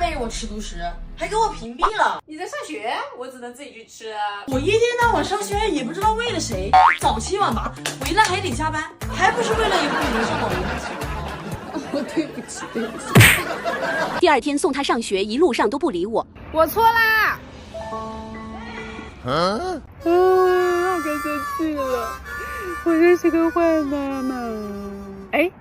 带着我吃独食，还给我屏蔽了。你在上学，我只能自己去吃。我一天到晚上学也不知道为了谁，早七晚八，回来还得加班，还不是为了以后能上老年大学。对不起，对不起。第二天送他上学，一路上都不理我。我错啦。嗯，我该生气了，我真是个坏妈妈。哎，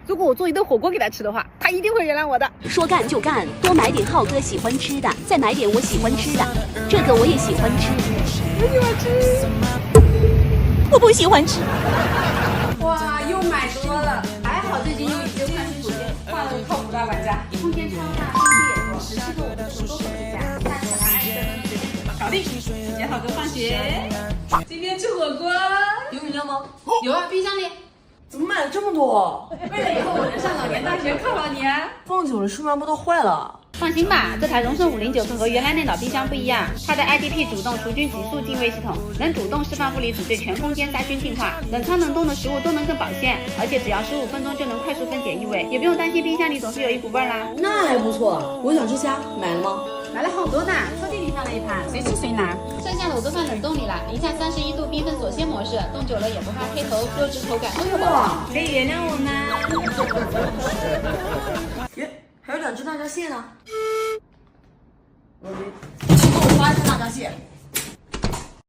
如果我做一顿火锅给他吃的话，他一定会原谅我的。说干就干，多买点浩哥喜欢吃的，再买点我喜欢吃的。这个我也喜欢吃，我喜欢吃。我不喜欢吃。哇，又买多了，还好最近又已经看清楚换了个靠谱大玩家，空间超大，空间也多，很适合我们做多口之家。大家小孩爱吃的能随便点。搞定，接浩哥放学。今天吃火锅，有饮料吗？有啊，冰箱里。怎么买了这么多？为了以后我能上老年大学，犒劳你啊！放久了数码不都坏了？放心吧，这台荣盛509和原来那老冰箱不一样，它的 IDP 主动除菌急速净味系统能主动释放负离子，对全空间杀菌净化，冷藏冷冻的食物都能更保鲜，而且只要15分钟就能快速分解异味，也不用担心冰箱里总是有一股味儿啦。那还不错，我想吃虾，买了吗？买了好多呢，抽屉里放了一盘，随吃随拿。剩下的我都放冷冻里了，零下31度缤纷锁鲜模式，冻久了也不怕黑头，肉质口感都有保障。可以原谅我吗？耶，还有2只大闸蟹呢。请给我发一只大闸蟹。